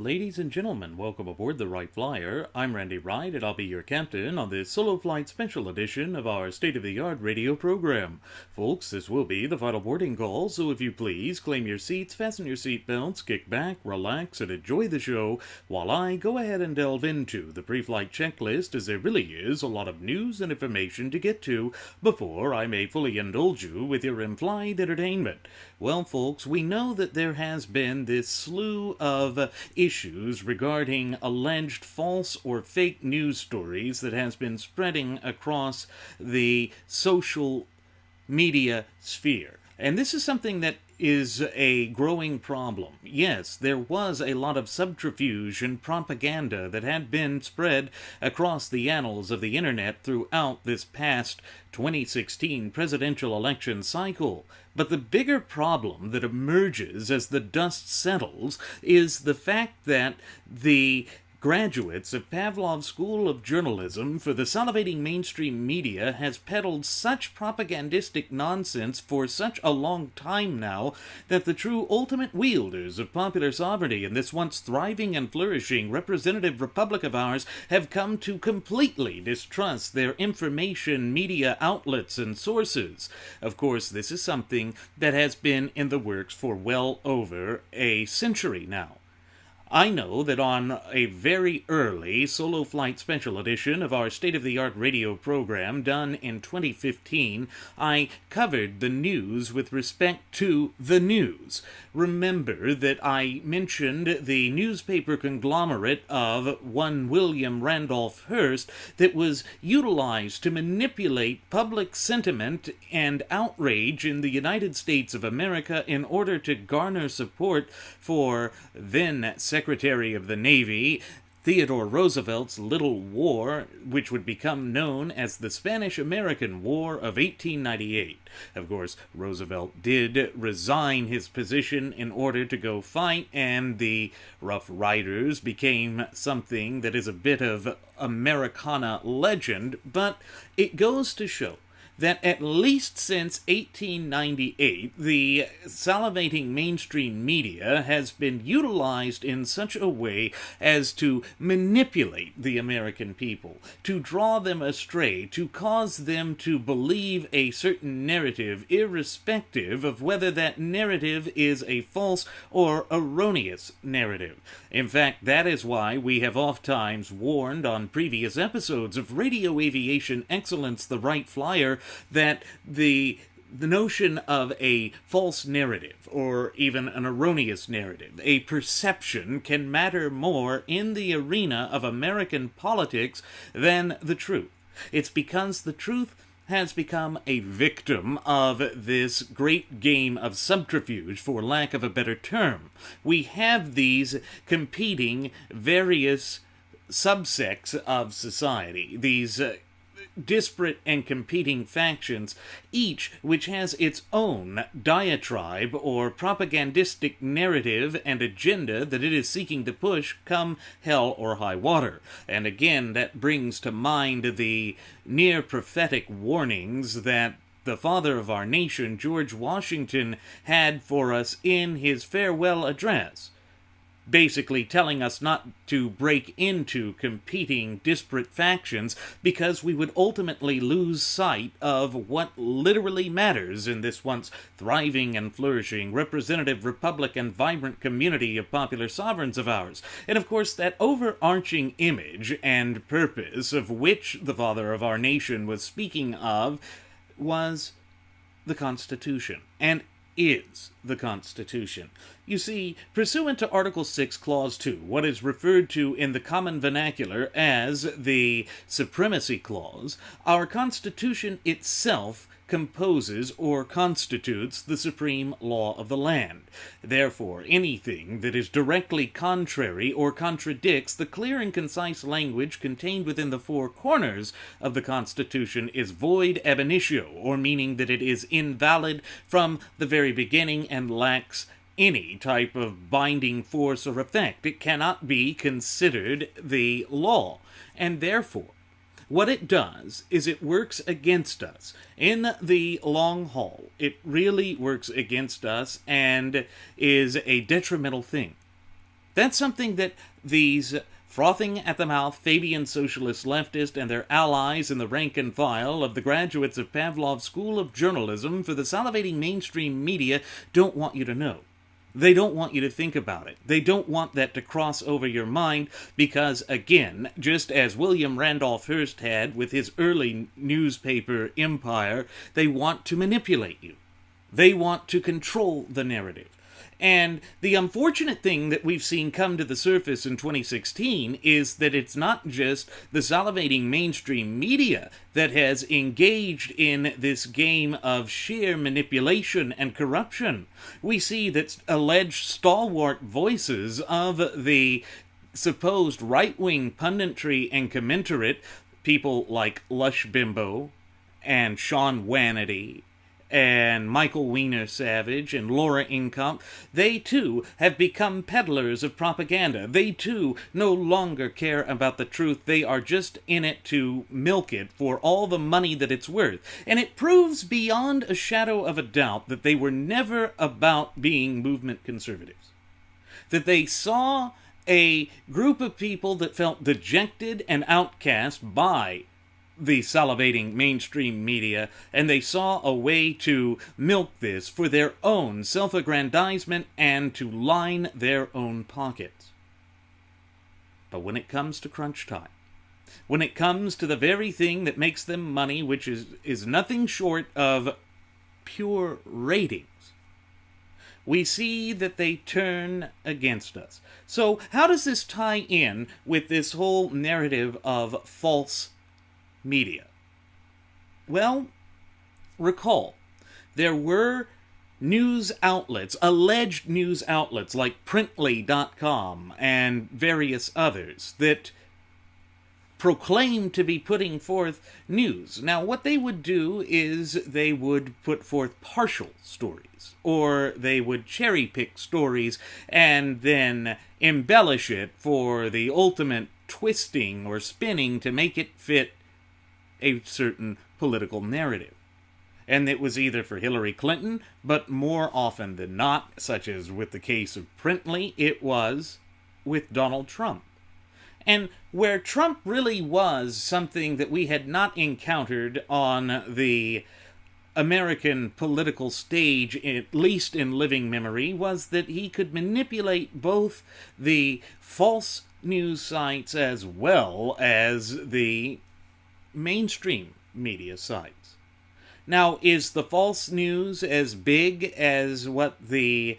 Ladies and gentlemen, welcome aboard the Wright Flyer. I'm Randy Wright, and I'll be your captain on this solo flight special edition of our state-of-the-art radio program. Folks, this will be the final boarding call, so if you please, claim your seats, fasten your seat belts, kick back, relax, and enjoy the show while I go ahead and delve into the pre-flight checklist, as there really is a lot of news and information to get to before I may fully indulge you with your in-flight entertainment. Well, folks, we know that there has been this slew of issues regarding alleged false or fake news stories that has been spreading across the social media sphere. And this is something that is a growing problem. Yes, there was a lot of subterfuge and propaganda that had been spread across the annals of the internet throughout this past 2016 presidential election cycle. But the bigger problem that emerges as the dust settles is the fact that the graduates of Pavlov's School of Journalism for the salivating mainstream media has peddled such propagandistic nonsense for such a long time now that the true ultimate wielders of popular sovereignty in this once thriving and flourishing representative republic of ours have come to completely distrust their information media outlets and sources. Of course, this is something that has been in the works for well over a century now. I know that on a very early solo flight special edition of our state-of-the-art radio program done in 2015, I covered the news with respect to the news. Remember that I mentioned the newspaper conglomerate of one William Randolph Hearst that was utilized to manipulate public sentiment and outrage in the United States of America in order to garner support for then Secretary of the Navy Theodore Roosevelt's little war, which would become known as the Spanish-American War of 1898. Of course, Roosevelt did resign his position in order to go fight, and the Rough Riders became something that is a bit of Americana legend, but it goes to show that at least since 1898, the salivating mainstream media has been utilized in such a way as to manipulate the American people, to draw them astray, to cause them to believe a certain narrative, irrespective of whether that narrative is a false or erroneous narrative. In fact, that is why we have oft-times warned on previous episodes of Radio Aviation Excellence, the Wright Flyer, that the notion of a false narrative, or even an erroneous narrative, a perception, can matter more in the arena of American politics than the truth. It's because the truth has become a victim of this great game of subterfuge, for lack of a better term. We have these competing various subsects of society, these disparate and competing factions, each which has its own diatribe or propagandistic narrative and agenda that it is seeking to push come hell or high water. And again, that brings to mind the near-prophetic warnings that the father of our nation, George Washington, had for us in his farewell address, basically telling us not to break into competing disparate factions because we would ultimately lose sight of what literally matters in this once thriving and flourishing representative republic and vibrant community of popular sovereigns of ours. And of course, that overarching image and purpose of which the father of our nation was speaking of was the Constitution, and is the Constitution. You see, pursuant to Article 6, Clause 2, what is referred to in the common vernacular as the Supremacy Clause, our Constitution itself composes or constitutes the supreme law of the land. Therefore, anything that is directly contrary or contradicts the clear and concise language contained within the four corners of the Constitution is void ab initio, or meaning that it is invalid from the very beginning and lacks any type of binding force or effect. It cannot be considered the law, and therefore what it does is it works against us. In the long haul, it really works against us and is a detrimental thing. That's something that these frothing at the mouth Fabian socialist leftists and their allies in the rank and file of the graduates of Pavlov's School of Journalism for the salivating mainstream media don't want you to know. They don't want you to think about it. They don't want that to cross over your mind because, again, just as William Randolph Hearst had with his early newspaper empire, they want to manipulate you. They want to control the narrative. And the unfortunate thing that we've seen come to the surface in 2016 is that it's not just the salivating mainstream media that has engaged in this game of sheer manipulation and corruption. We see that alleged stalwart voices of the supposed right-wing punditry and commensurate, people like Lush Bimbo and Sean Wannity and Michael Weiner Savage and Laura Inkamp, they too have become peddlers of propaganda. They too no longer care about the truth. They are just in it to milk it for all the money that it's worth. And it proves beyond a shadow of a doubt that they were never about being movement conservatives. That they saw a group of people that felt dejected and outcast by the salivating mainstream media, and they saw a way to milk this for their own self-aggrandizement and to line their own pockets. But when it comes to crunch time, when it comes to the very thing that makes them money, which is nothing short of pure ratings, we see that they turn against us. So how does this tie in with this whole narrative of false media? Well, recall, there were news outlets, alleged news outlets like Printly.com and various others that proclaimed to be putting forth news. Now, what they would do is they would put forth partial stories, or they would cherry-pick stories and then embellish it for the ultimate twisting or spinning to make it fit a certain political narrative. And it was either for Hillary Clinton, but more often than not, such as with the case of Printly, it was with Donald Trump. And where Trump really was something that we had not encountered on the American political stage, at least in living memory, was that he could manipulate both the false news sites as well as the mainstream media sites. Now, is the false news as big as what the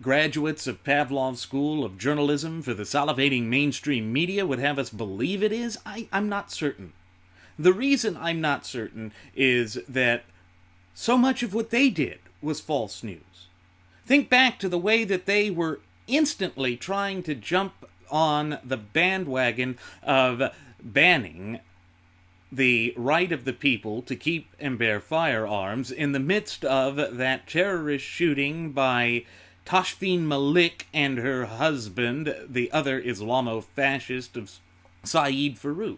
graduates of Pavlov's School of Journalism for the salivating mainstream media would have us believe it is? I'm not certain. The reason I'm not certain is that so much of what they did was false news. Think back to the way that they were instantly trying to jump on the bandwagon of banning the right of the people to keep and bear firearms in the midst of that terrorist shooting by Tashfeen Malik and her husband, the other Islamo-fascist of Saeed Farouk.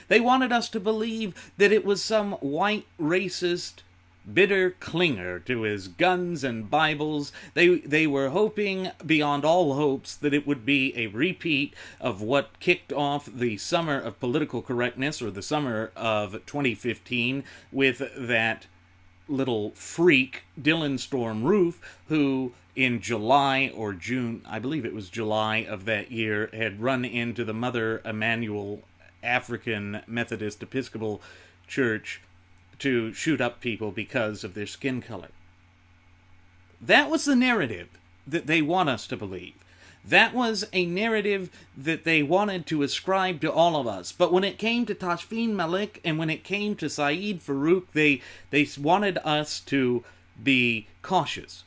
They wanted us to believe that it was some white racist bitter clinger to his guns and Bibles. They were hoping beyond all hopes that it would be a repeat of what kicked off the summer of political correctness, or the summer of 2015, with that little freak, Dylan Storm Roof, who in July or June, I believe it was July of that year, had run into the Mother Emanuel African Methodist Episcopal Church to shoot up people because of their skin color. That was the narrative that they want us to believe. That was a narrative that they wanted to ascribe to all of us. But when it came to Tashfeen Malik and when it came to Saeed Farouk, they wanted us to be cautious.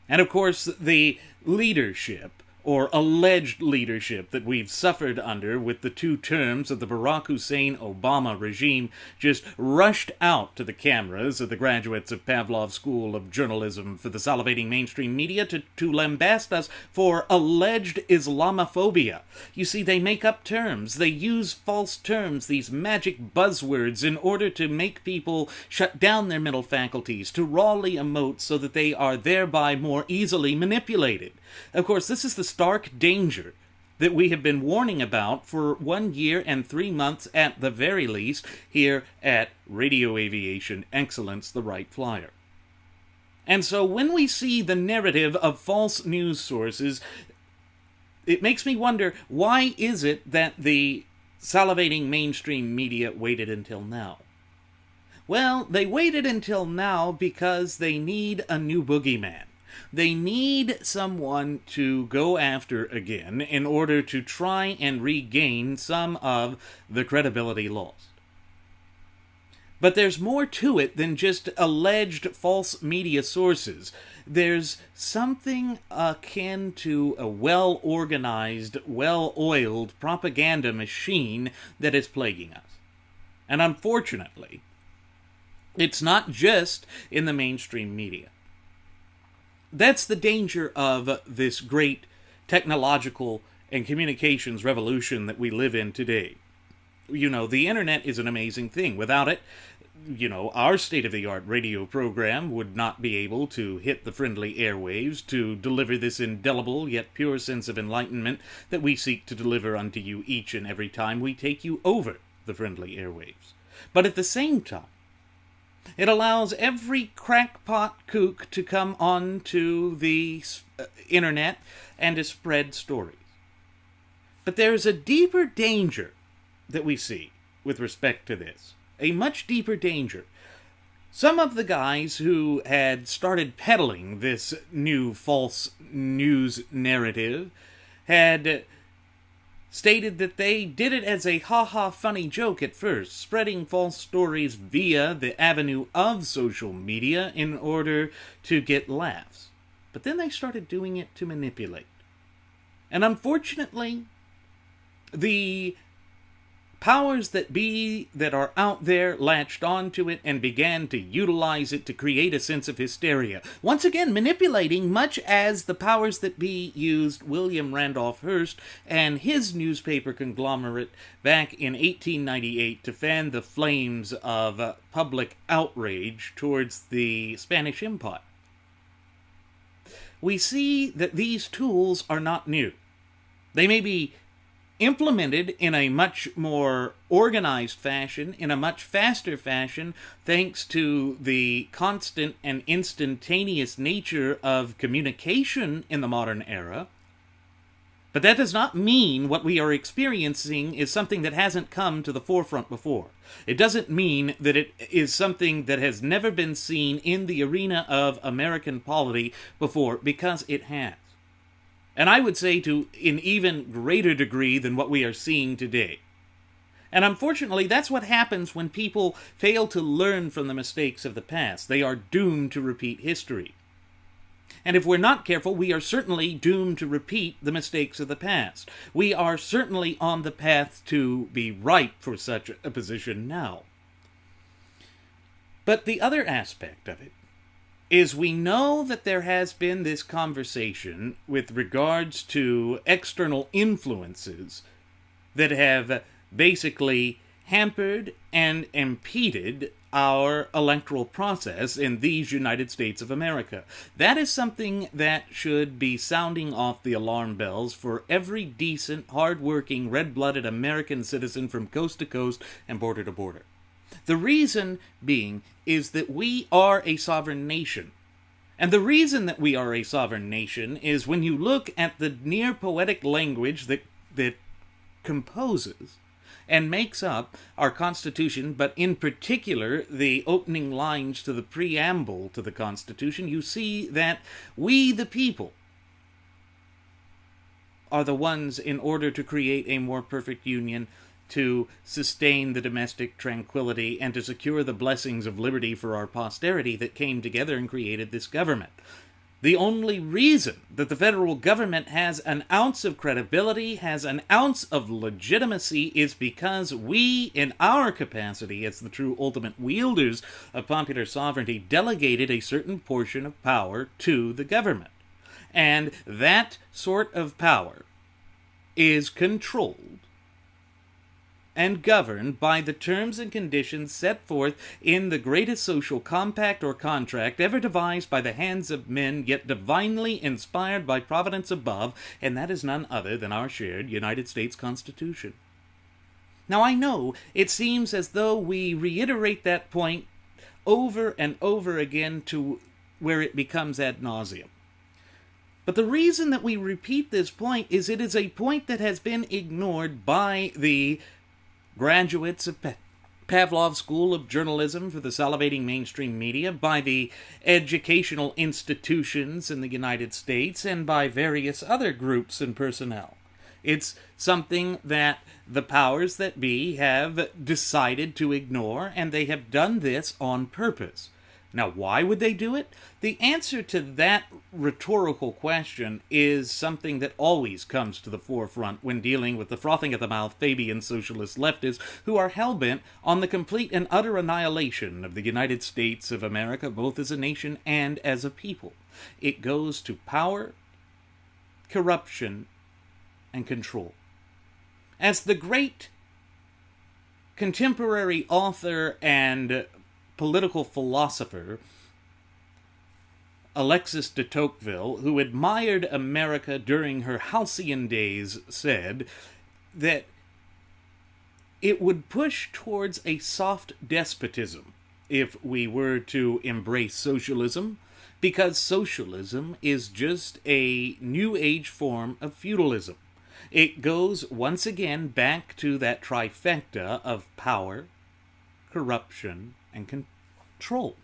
And of course, the leadership or alleged leadership that we've suffered under with the 2 terms of the Barack Hussein Obama regime just rushed out to the cameras of the graduates of Pavlov's School of Journalism for the salivating mainstream media to lambast us for alleged Islamophobia. You see, they make up terms. They use false terms, these magic buzzwords, in order to make people shut down their mental faculties, to rawly emote so that they are thereby more easily manipulated. Of course, this is the stark danger that we have been warning about for 1 year and 3 months at the very least here at Radio Aviation Excellence, the Wright Flyer. And so when we see the narrative of false news sources, it makes me wonder, why is it that the salivating mainstream media waited until now? Well, they waited until now because they need a new boogeyman. They need someone to go after again in order to try and regain some of the credibility lost. But there's more to it than just alleged false media sources. There's something akin to a well-organized, well-oiled propaganda machine that is plaguing us. And unfortunately, it's not just in the mainstream media. That's the danger of this great technological and communications revolution that we live in today. You know, the internet is an amazing thing. Without it, you know, our state-of-the-art radio program would not be able to hit the friendly airwaves to deliver this indelible yet pure sense of enlightenment that we seek to deliver unto you each and every time we take you over the friendly airwaves. But at the same time, it allows every crackpot kook to come onto the internet and to spread stories. But there's a deeper danger that we see with respect to this. A much deeper danger. Some of the guys who had started peddling this new false news narrative had stated that they did it as a ha-ha funny joke at first, spreading false stories via the avenue of social media in order to get laughs. But then they started doing it to manipulate. And unfortunately, the powers that be that are out there latched onto it and began to utilize it to create a sense of hysteria. Once again, manipulating much as the powers that be used William Randolph Hearst and his newspaper conglomerate back in 1898 to fan the flames of public outrage towards the Spanish Empire. We see that these tools are not new. They may be implemented in a much more organized fashion, in a much faster fashion, thanks to the constant and instantaneous nature of communication in the modern era. But that does not mean what we are experiencing is something that hasn't come to the forefront before. It doesn't mean that it is something that has never been seen in the arena of American polity before, because it has. And I would say to an even greater degree than what we are seeing today. And unfortunately, that's what happens when people fail to learn from the mistakes of the past. They are doomed to repeat history. And if we're not careful, we are certainly doomed to repeat the mistakes of the past. We are certainly on the path to be ripe for such a position now. But the other aspect of it is we know that there has been this conversation with regards to external influences that have basically hampered and impeded our electoral process in these United States of America. That is something that should be sounding off the alarm bells for every decent, hard-working, red-blooded American citizen from coast to coast and border to border. The reason being is that we are a sovereign nation. And the reason that we are a sovereign nation is when you look at the near poetic language that composes and makes up our Constitution, but in particular the opening lines to the preamble to the Constitution, you see that we, the people, are the ones in order to create a more perfect union, to sustain the domestic tranquility, and to secure the blessings of liberty for our posterity that came together and created this government. The only reason that the federal government has an ounce of credibility, has an ounce of legitimacy, is because we, in our capacity as the true ultimate wielders of popular sovereignty, delegated a certain portion of power to the government. And that sort of power is controlled and governed by the terms and conditions set forth in the greatest social compact or contract ever devised by the hands of men, yet divinely inspired by providence above, and that is none other than our shared United States Constitution. Now, I know it seems as though we reiterate that point over and over again to where it becomes ad nauseum. But the reason that we repeat this point is it is a point that has been ignored by the graduates of Pavlov's School of Journalism for the salivating mainstream media, by the educational institutions in the United States, and by various other groups and personnel. It's something that the powers that be have decided to ignore, and they have done this on purpose. Now, why would they do it? The answer to that rhetorical question is something that always comes to the forefront when dealing with the frothing at the mouth Fabian socialist leftists who are hell-bent on the complete and utter annihilation of the United States of America, both as a nation and as a people. It goes to power, corruption, and control. As the great contemporary author and political philosopher Alexis de Tocqueville, who admired America during her halcyon days, said that it would push towards a soft despotism if we were to embrace socialism, because socialism is just a new age form of feudalism. It goes once again back to that trifecta of power, corruption, and control.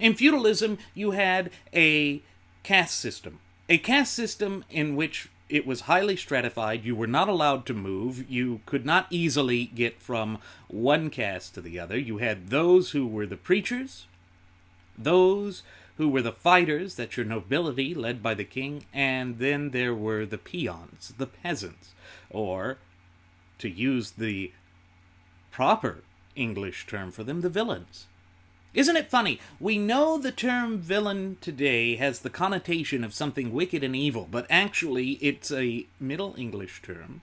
In feudalism, you had a caste system in which it was highly stratified. You were not allowed to move. You could not easily get from one caste to the other. You had those who were the preachers, those who were the fighters, that's your nobility led by the king, and then there were the peons, the peasants, or, to use the proper English term for them, the villains. Isn't it funny? We know the term villain today has the connotation of something wicked and evil, but actually it's a Middle English term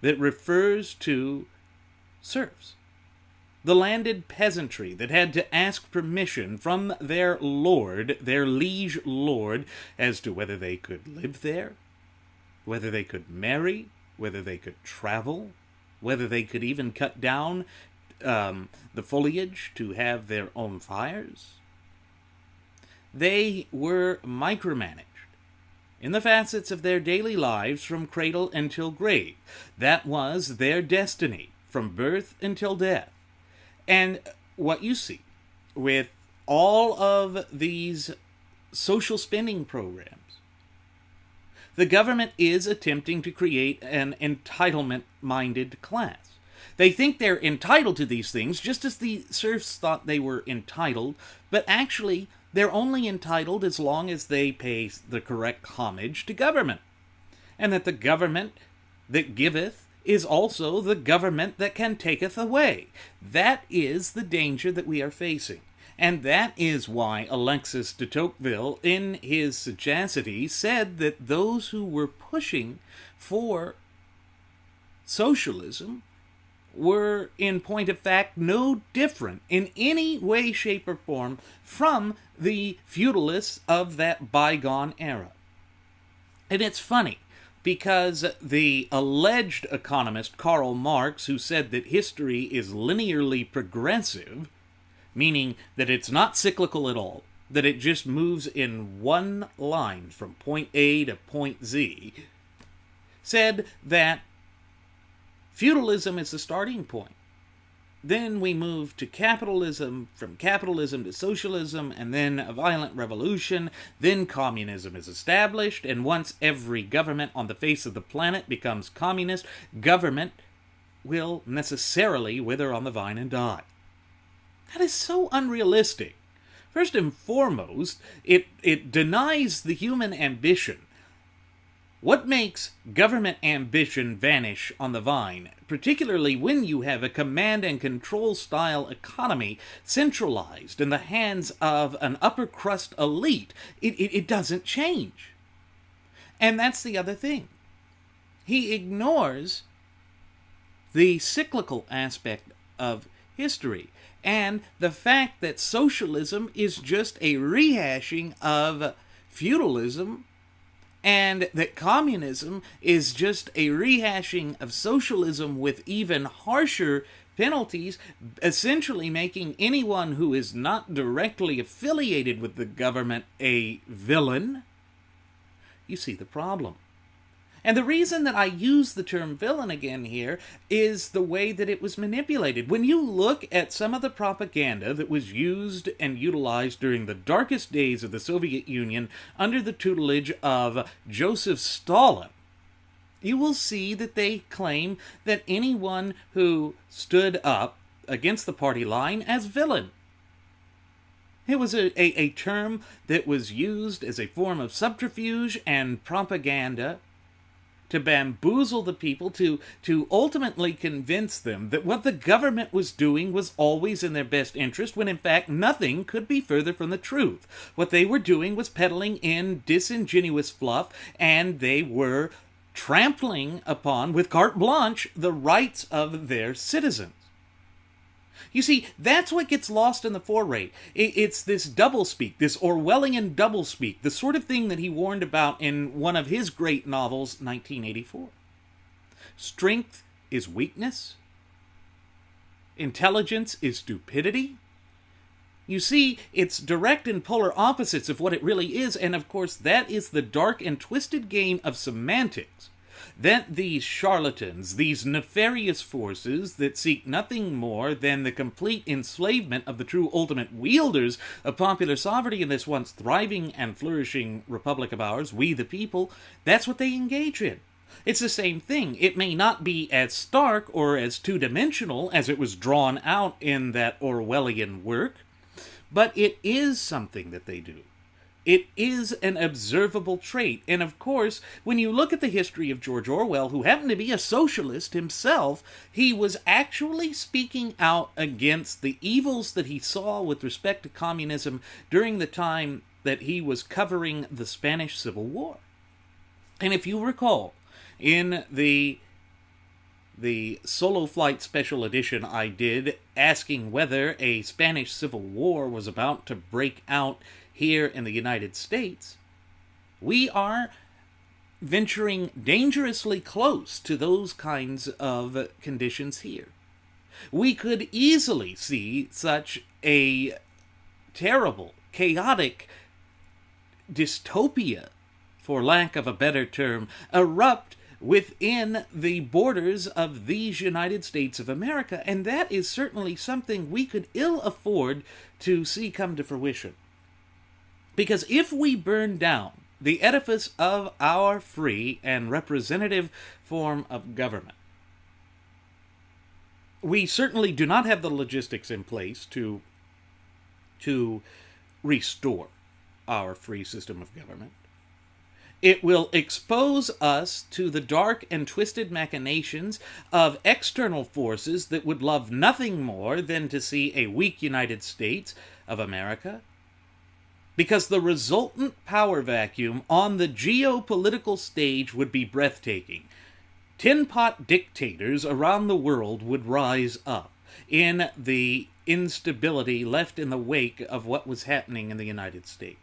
that refers to serfs. The landed peasantry that had to ask permission from their lord, their liege lord, as to whether they could live there, whether they could marry, whether they could travel, whether they could even cut down the foliage to have their own fires. They were micromanaged in the facets of their daily lives from cradle until grave. That was their destiny, from birth until death. And what you see with all of these social spending programs, the government is attempting to create an entitlement-minded class. They think they're entitled to these things, just as the serfs thought they were entitled, but actually they're only entitled as long as they pay the correct homage to government. And that the government that giveth is also the government that can taketh away. That is the danger that we are facing. And that is why Alexis de Tocqueville, in his sagacity, said that those who were pushing for socialism were, in point of fact, no different in any way, shape, or form from the feudalists of that bygone era. And it's funny, because the alleged economist Karl Marx, who said that history is linearly progressive, meaning that it's not cyclical at all, that it just moves in one line from point A to point Z, said that feudalism is the starting point. Then we move to capitalism, from capitalism to socialism, and then a violent revolution. Then communism is established, and once every government on the face of the planet becomes communist, government will necessarily wither on the vine and die. That is so unrealistic First and foremost, it denies the human ambition. What makes government ambition vanish on the vine, particularly when you have a command and control style economy centralized in the hands of an upper crust elite? It doesn't change. And that's the other thing. He ignores the cyclical aspect of history and the fact that socialism is just a rehashing of feudalism, and that communism is just a rehashing of socialism with even harsher penalties, essentially making anyone who is not directly affiliated with the government a villain. You see the problem. And the reason that I use the term villain again here is the way that it was manipulated. When you look at some of the propaganda that was used and utilized during the darkest days of the Soviet Union under the tutelage of Joseph Stalin, you will see that they claim that anyone who stood up against the party line as villain. It was a term that was used as a form of subterfuge and propaganda to bamboozle the people, to ultimately convince them that what the government was doing was always in their best interest, when in fact nothing could be further from the truth. What they were doing was peddling in disingenuous fluff, and they were trampling upon, with carte blanche, the rights of their citizens. You see, that's what gets lost in the foray. It's this doublespeak, this Orwellian doublespeak, the sort of thing that he warned about in one of his great novels, 1984. Strength is weakness. Intelligence is stupidity. You see, it's direct and polar opposites of what it really is, and of course that is the dark and twisted game of semantics that these charlatans, these nefarious forces that seek nothing more than the complete enslavement of the true ultimate wielders of popular sovereignty in this once thriving and flourishing republic of ours, we the people, that's what they engage in. It's the same thing. It may not be as stark or as two-dimensional as it was drawn out in that Orwellian work, but it is something that they do. It is an observable trait. And of course, when you look at the history of George Orwell, who happened to be a socialist himself, he was actually speaking out against the evils that he saw with respect to communism during the time that he was covering the Spanish Civil War. And if you recall, in the solo flight special edition I did, asking whether a Spanish Civil War was about to break out here in the United States, we are venturing dangerously close to those kinds of conditions here. We could easily see such a terrible, chaotic dystopia, for lack of a better term, erupt within the borders of these United States of America, and that is certainly something we could ill afford to see come to fruition. Because if we burn down the edifice of our free and representative form of government, we certainly do not have the logistics in place to restore our free system of government. It will expose us to the dark and twisted machinations of external forces that would love nothing more than to see a weak United States of America, because the resultant power vacuum on the geopolitical stage would be breathtaking. Tin-pot dictators around the world would rise up in the instability left in the wake of what was happening in the United States.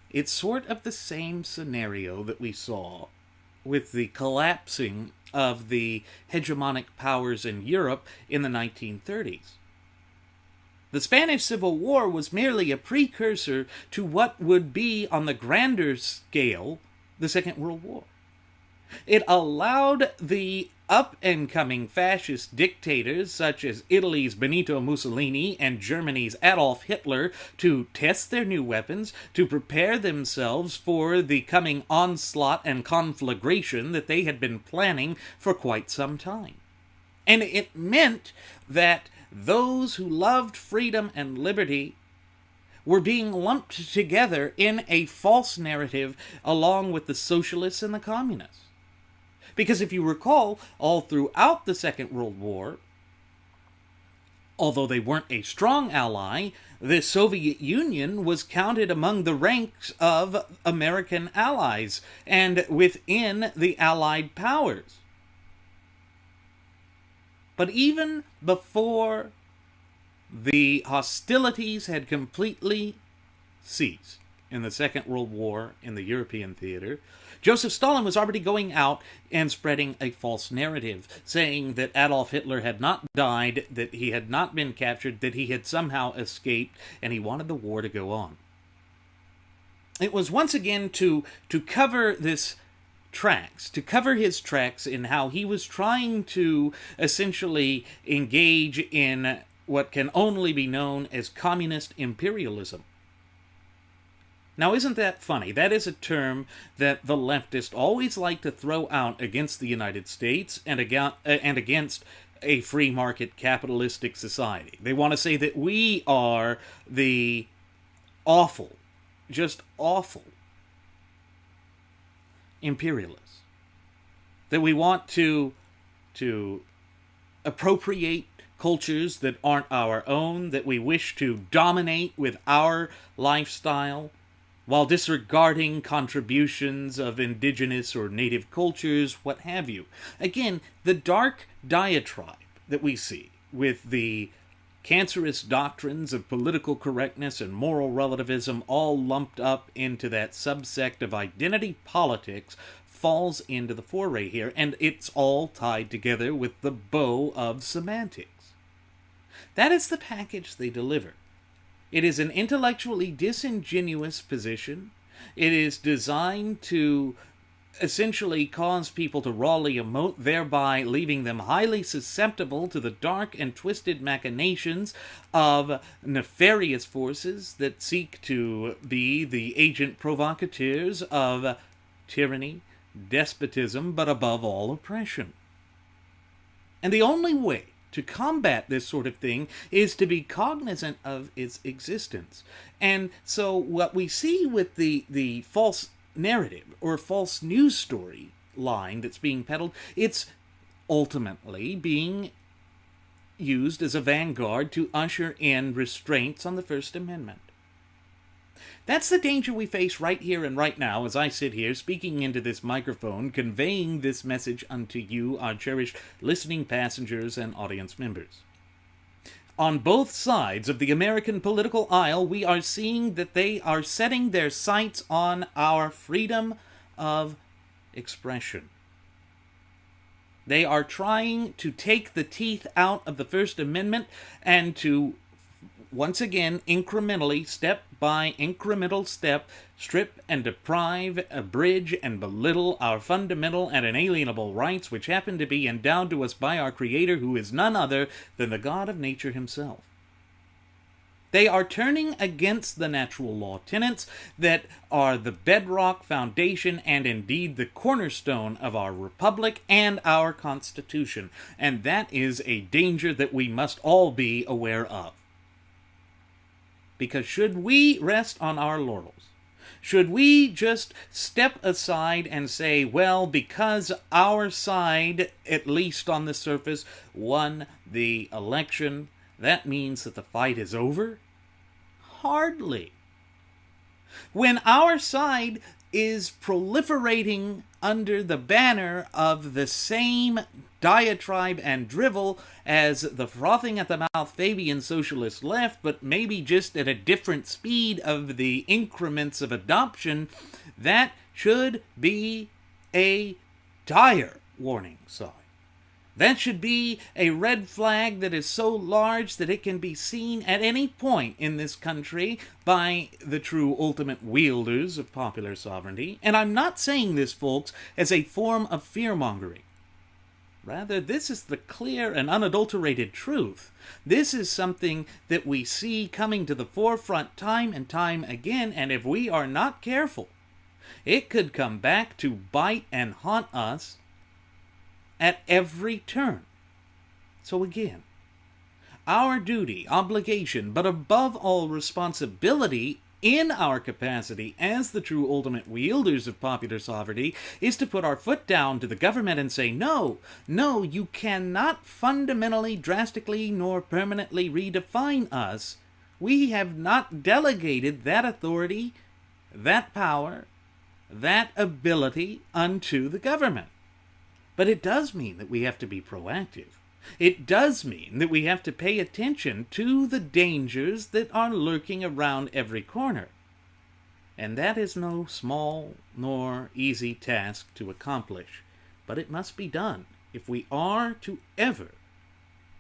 It's sort of the same scenario that we saw with the collapsing of the hegemonic powers in Europe in the 1930s. The Spanish Civil War was merely a precursor to what would be, on the grander scale, the Second World War. It allowed the up-and-coming fascist dictators such as Italy's Benito Mussolini and Germany's Adolf Hitler to test their new weapons, to prepare themselves for the coming onslaught and conflagration that they had been planning for quite some time. And it meant that those who loved freedom and liberty were being lumped together in a false narrative along with the socialists and the communists. Because if you recall, all throughout the Second World War, although they weren't a strong ally, the Soviet Union was counted among the ranks of American allies and within the Allied powers. But even before the hostilities had completely ceased in the Second World War in the European theater, Joseph Stalin was already going out and spreading a false narrative, saying that Adolf Hitler had not died, that he had not been captured, that he had somehow escaped, and he wanted the war to go on. It was once again to cover his tracks in how he was trying to essentially engage in what can only be known as communist imperialism. Now, isn't that funny? That is a term that the leftists always like to throw out against the United States and against a free market capitalistic society. They want to say that we are the awful, just awful imperialists. That we want to appropriate cultures that aren't our own, that we wish to dominate with our lifestyle, while disregarding contributions of indigenous or native cultures, what have you. Again, the dark diatribe that we see with the cancerous doctrines of political correctness and moral relativism all lumped up into that subsect of identity politics falls into the foray here, and it's all tied together with the bow of semantics. That is the package they deliver. It is an intellectually disingenuous position. It is designed to essentially cause people to rawly emote, thereby leaving them highly susceptible to the dark and twisted machinations of nefarious forces that seek to be the agent provocateurs of tyranny, despotism, but above all oppression. And the only way to combat this sort of thing is to be cognizant of its existence. And so what we see with the false narrative or false news story line that's being peddled, it's ultimately being used as a vanguard to usher in restraints on the First Amendment. That's the danger we face right here and right now as I sit here speaking into this microphone, conveying this message unto you, our cherished listening passengers and audience members. On both sides of the American political aisle, we are seeing that they are setting their sights on our freedom of expression. They are trying to take the teeth out of the First Amendment and to once again, incrementally, step by incremental step, strip and deprive, abridge and belittle our fundamental and inalienable rights, which happen to be endowed to us by our Creator, who is none other than the God of nature himself. They are turning against the natural law tenets that are the bedrock foundation and indeed the cornerstone of our republic and our Constitution, and that is a danger that we must all be aware of. Because should we rest on our laurels, should we just step aside and say, well, because our side, at least on the surface, won the election, that means that the fight is over? Hardly. When our side is proliferating under the banner of the same diatribe and drivel as the frothing at the mouth Fabian socialist left, but maybe just at a different speed of the increments of adoption, that should be a dire warning sign. That should be a red flag that is so large that it can be seen at any point in this country by the true ultimate wielders of popular sovereignty. And I'm not saying this, folks, as a form of fear-mongering. Rather, this is the clear and unadulterated truth. This is something that we see coming to the forefront time and time again, and if we are not careful, it could come back to bite and haunt us at every turn. So again, our duty, obligation, but above all responsibility in our capacity as the true ultimate wielders of popular sovereignty is to put our foot down to the government and say, no, you cannot fundamentally, drastically, nor permanently redefine us. We have not delegated that authority, that power, that ability unto the government. But it does mean that we have to be proactive. It does mean that we have to pay attention to the dangers that are lurking around every corner. And that is no small nor easy task to accomplish, but it must be done if we are to ever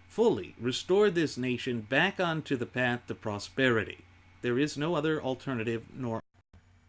fully restore this nation back onto the path to prosperity. There is no other alternative nor.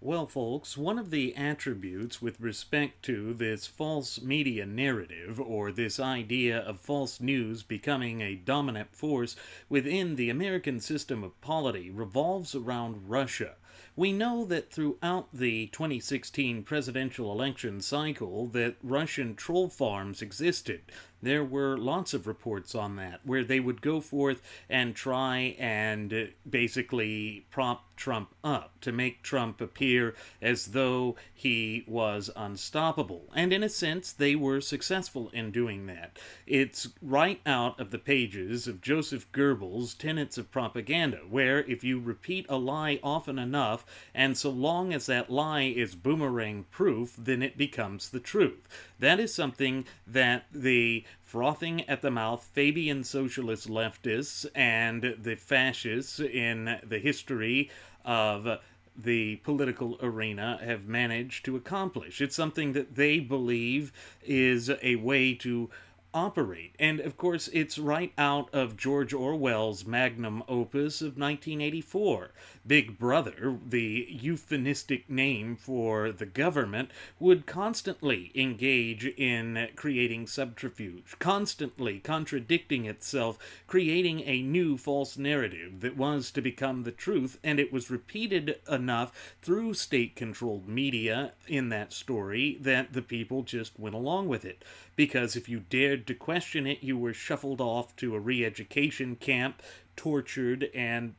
Well, folks, one of the attributes with respect to this false media narrative, or this idea of false news becoming a dominant force within the American system of polity, revolves around Russia. We know that throughout the 2016 presidential election cycle that Russian troll farms existed. There were lots of reports on that, where they would go forth and try and basically prop Trump up, to make Trump appear as though he was unstoppable. And in a sense, they were successful in doing that. It's right out of the pages of Joseph Goebbels' Tenets of Propaganda, where if you repeat a lie often enough, and so long as that lie is boomerang-proof, then it becomes the truth. That is something that the frothing at the mouth Fabian socialist leftists and the fascists in the history of the political arena have managed to accomplish. It's something that they believe is a way to operate. And of course, it's right out of George Orwell's magnum opus of 1984. Big Brother, the euphemistic name for the government, would constantly engage in creating subterfuge, constantly contradicting itself, creating a new false narrative that was to become the truth, and it was repeated enough through state-controlled media in that story that the people just went along with it. Because if you dared to question it, you were shuffled off to a re-education camp, tortured, and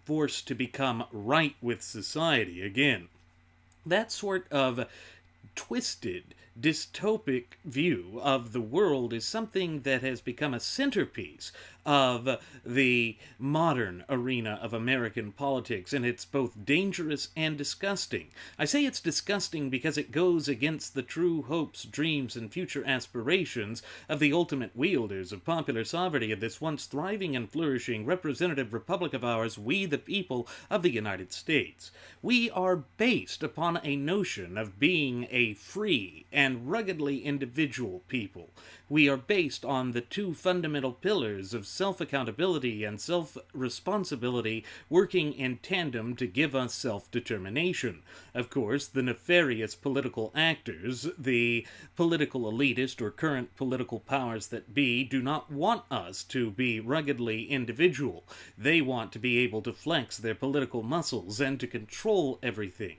forced to become right with society again. That sort of twisted, dystopic view of the world is something that has become a centerpiece of the modern arena of American politics, and it's both dangerous and disgusting. I say it's disgusting because it goes against the true hopes, dreams, and future aspirations of the ultimate wielders of popular sovereignty of this once thriving and flourishing representative republic of ours, we the people of the United States. We are based upon a notion of being a free and ruggedly individual people. We are based on the two fundamental pillars of self-accountability and self-responsibility working in tandem to give us self-determination. Of course, the nefarious political actors, the political elitist or current political powers that be, do not want us to be ruggedly individual. They want to be able to flex their political muscles and to control everything.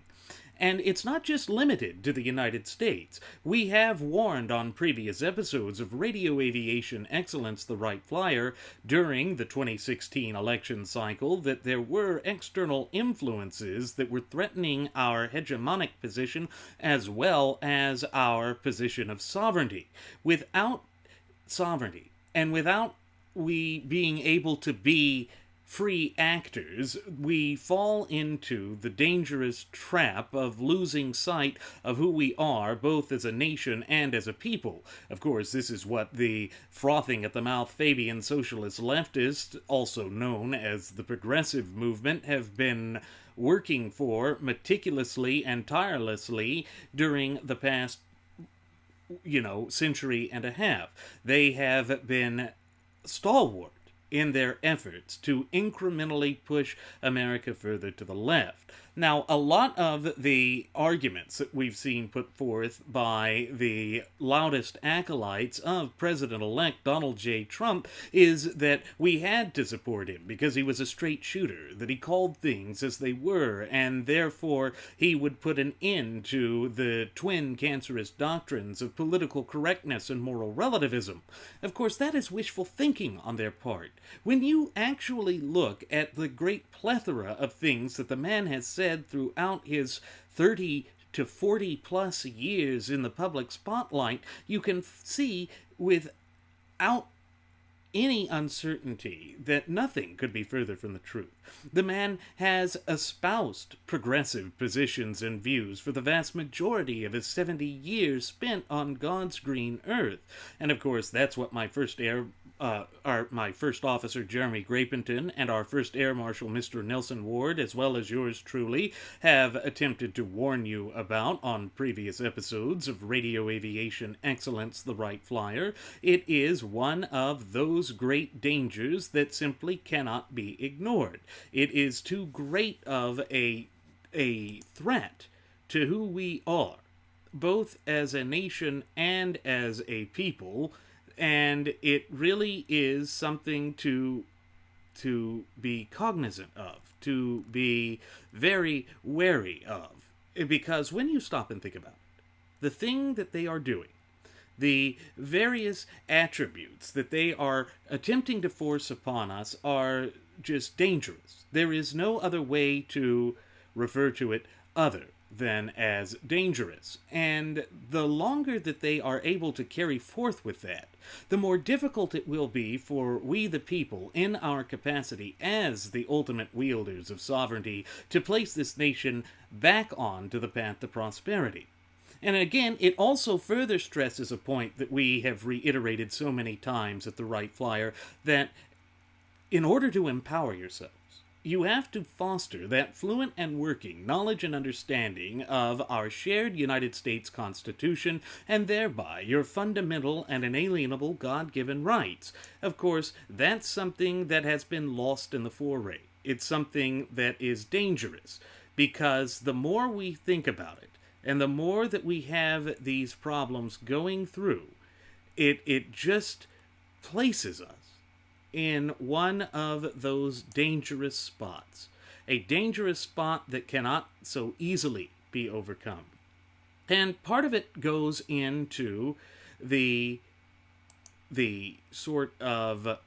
And it's not just limited to the United States. We have warned on previous episodes of Radio Aviation Excellence, the Wright Flyer, during the 2016 election cycle that there were external influences that were threatening our hegemonic position as well as our position of sovereignty. Without sovereignty, and without we being able to be free actors, we fall into the dangerous trap of losing sight of who we are, both as a nation and as a people. Of course, this is what the frothing at the mouth Fabian socialist leftists, also known as the progressive movement, have been working for meticulously and tirelessly during the past, century and a half. They have been stalwart in their efforts to incrementally push America further to the left. Now, a lot of the arguments that we've seen put forth by the loudest acolytes of President-elect Donald J. Trump is that we had to support him because he was a straight shooter, that he called things as they were, and therefore he would put an end to the twin cancerous doctrines of political correctness and moral relativism. Of course, that is wishful thinking on their part. When you actually look at the great plethora of things that the man has said throughout his 30 to 40 plus years in the public spotlight, you can see without any uncertainty that nothing could be further from the truth. The man has espoused progressive positions and views for the vast majority of his 70 years spent on God's green earth. And of course, that's what my first officer Jeremy Grapenton and our first Air Marshal Mr. Nelson Ward, as well as yours truly, have attempted to warn you about on previous episodes of Radio Aviation Excellence, the Wright Flyer. It is one of those great dangers that simply cannot be ignored. It is too great of a threat to who we are, both as a nation and as a people, and it really is something to be cognizant of, to be very wary of. Because when you stop and think about it, the thing that they are doing, the various attributes that they are attempting to force upon us are just dangerous. There is no other way to refer to it other than as dangerous. And the longer that they are able to carry forth with that, the more difficult it will be for we the people, in our capacity as the ultimate wielders of sovereignty, to place this nation back on to the path to prosperity. And again, it also further stresses a point that we have reiterated so many times at the Wright Flyer, that in order to empower yourselves, you have to foster that fluent and working knowledge and understanding of our shared United States Constitution, and thereby your fundamental and inalienable God-given rights. Of course, that's something that has been lost in the foray. It's something that is dangerous, because the more we think about it, and the more that we have these problems going through, it just places us in one of those dangerous spots. A dangerous spot that cannot so easily be overcome. And part of it goes into the sort of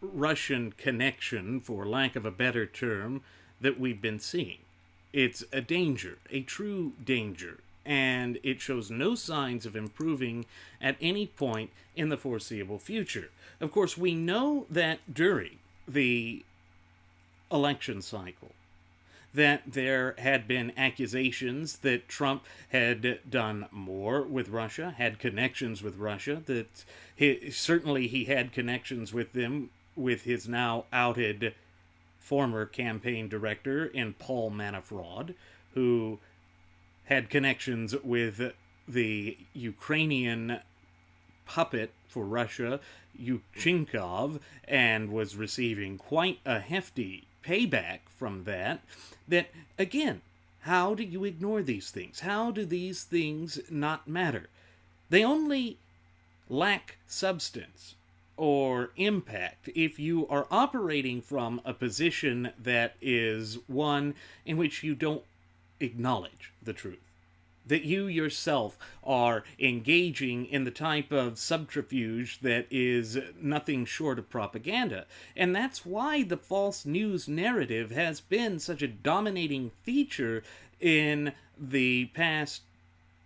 Russian connection, for lack of a better term, that we've been seeing. It's a danger, a true danger, and it shows no signs of improving at any point in the foreseeable future. Of course, we know that during the election cycle, that there had been accusations that Trump had done more with Russia, had connections with Russia, that certainly he had connections with them, with his now outed former campaign director in Paul Manafort, who had connections with the Ukrainian puppet for Russia, Yushchenko, and was receiving quite a hefty payback from that. That, again, how do you ignore these things? How do these things not matter? They only lack substance or impact if you are operating from a position that is one in which you don't acknowledge the truth. That you yourself are engaging in the type of subterfuge that is nothing short of propaganda. And that's why the false news narrative has been such a dominating feature in the past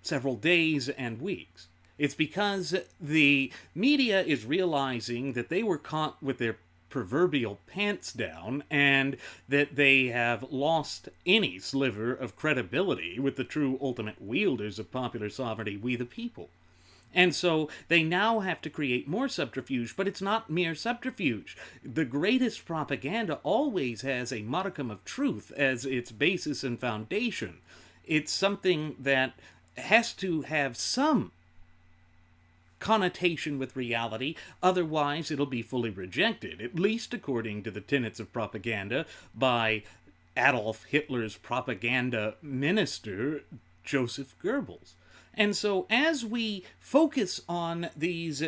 several days and weeks. It's because the media is realizing that they were caught with their proverbial pants down, and that they have lost any sliver of credibility with the true ultimate wielders of popular sovereignty, we the people. And so they now have to create more subterfuge, but it's not mere subterfuge. The greatest propaganda always has a modicum of truth as its basis and foundation. It's something that has to have some connotation with reality, otherwise it'll be fully rejected, at least according to the tenets of propaganda by Adolf Hitler's propaganda minister, Joseph Goebbels. And so as we focus on these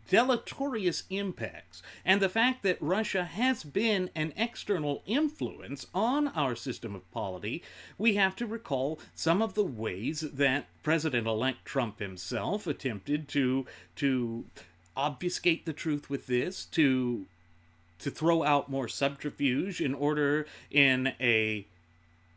deleterious impacts and the fact that Russia has been an external influence on our system of polity, we have to recall some of the ways that President-elect Trump himself attempted to obfuscate the truth with this, to to throw out more subterfuge in order, in a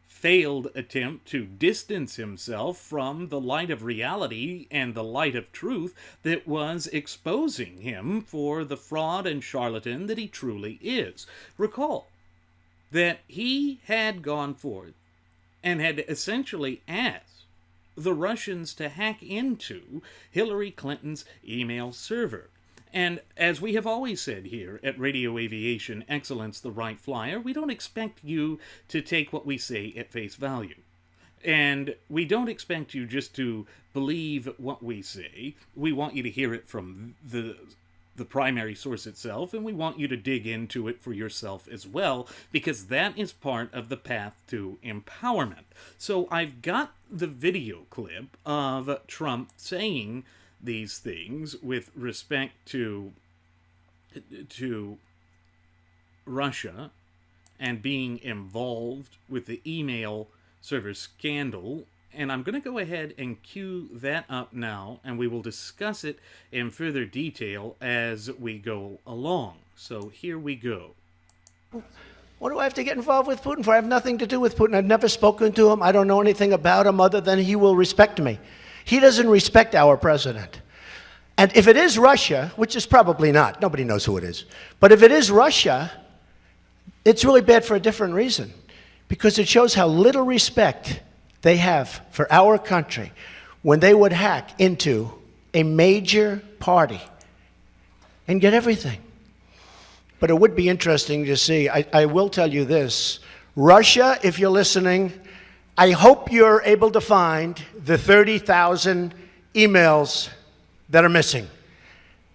failed attempt to distance himself from the light of reality and the light of truth that was exposing him for the fraud and charlatan that he truly is. Recall that he had gone forth and had essentially asked the Russians to hack into Hillary Clinton's email server. And as we have always said here at Radio Aviation Excellence, the Wright Flyer, we don't expect you to take what we say at face value. And we don't expect you just to believe what we say. We want you to hear it from the primary source itself, and we want you to dig into it for yourself as well, because that is part of the path to empowerment. So I've got the video clip of Trump saying these things with respect to Russia and being involved with the email server scandal. And I'm going to go ahead and cue that up now, and we will discuss it in further detail as we go along. So here we go. What do I have to get involved with Putin for? I have nothing to do with Putin. I've never spoken to him. I don't know anything about him other than he will respect me. He doesn't respect our president. And if it is Russia, which is probably not, nobody knows who it is, but if it is Russia, it's really bad for a different reason, because it shows how little respect they have for our country when they would hack into a major party and get everything. But it would be interesting to see. I will tell you this. Russia, if you're listening, I hope you're able to find the 30,000 emails that are missing.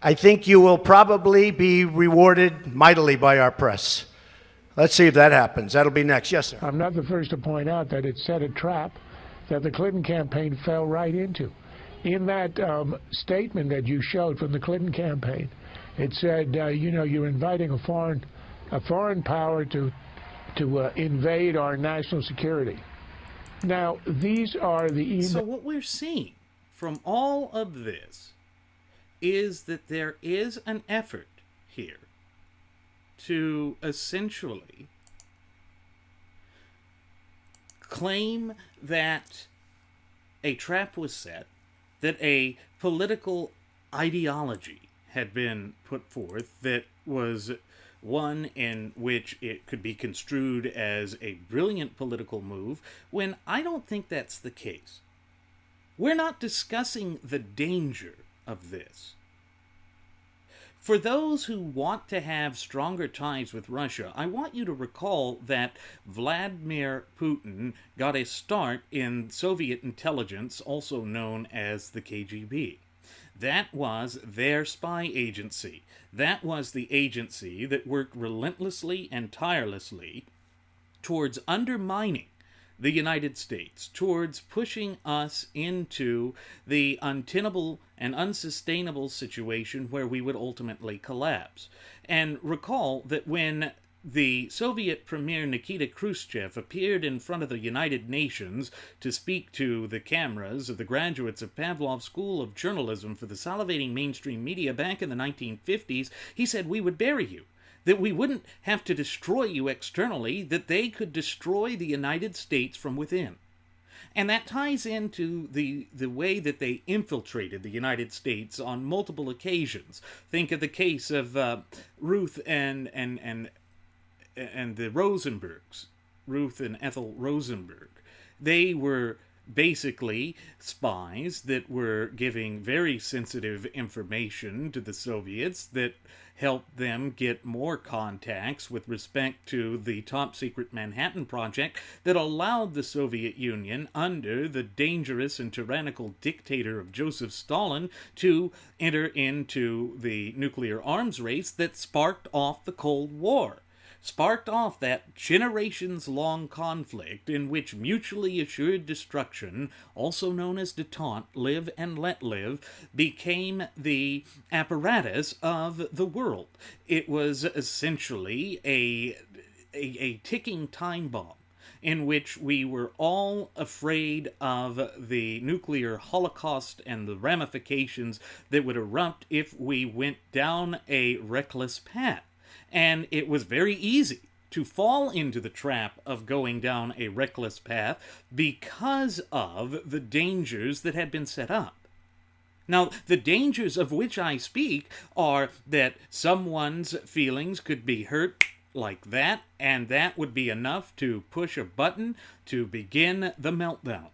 I think you will probably be rewarded mightily by our press. Let's see if that happens. That'll be next. Yes, sir. I'm not the first to point out that it set a trap that the Clinton campaign fell right into. In that statement that you showed from the Clinton campaign, it said, you know, you're inviting a foreign power to invade our national security. Now, these are the emails. So what we're seeing from all of this is that there is an effort here to essentially claim that a trap was set, that a political ideology had been put forth that was one in which it could be construed as a brilliant political move, when I don't think that's the case. We're not discussing the danger of this. For those who want to have stronger ties with Russia, I want you to recall that Vladimir Putin got a start in Soviet intelligence, also known as the KGB. That was their spy agency. That was the agency that worked relentlessly and tirelessly towards undermining the United States, towards pushing us into the untenable and unsustainable situation where we would ultimately collapse. And recall that when the Soviet Premier Nikita Khrushchev appeared in front of the United Nations to speak to the cameras of the graduates of Pavlov's School of Journalism for the salivating mainstream media back in the 1950s, he said we would bury you, that we wouldn't have to destroy you externally, that they could destroy the United States from within. And that ties into the way that they infiltrated the United States on multiple occasions. Think of the case of Ruth and the Rosenbergs, Ruth and Ethel Rosenberg. They were basically spies that were giving very sensitive information to the Soviets that helped them get more contacts with respect to the top-secret Manhattan Project that allowed the Soviet Union, under the dangerous and tyrannical dictator of Joseph Stalin, to enter into the nuclear arms race that sparked off the Cold War. Sparked off that generations-long conflict in which mutually assured destruction, also known as détente, live and let live, became the apparatus of the world. It was essentially a ticking time bomb in which we were all afraid of the nuclear holocaust and the ramifications that would erupt if we went down a reckless path. And it was very easy to fall into the trap of going down a reckless path because of the dangers that had been set up. Now, the dangers of which I speak are that someone's feelings could be hurt like that, and that would be enough to push a button to begin the meltdown.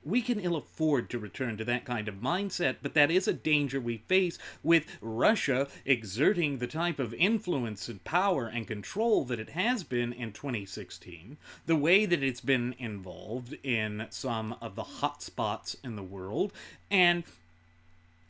We can ill afford to return to that kind of mindset, but that is a danger we face with Russia exerting the type of influence and power and control that it has been in 2016, the way that it's been involved in some of the hot spots in the world, and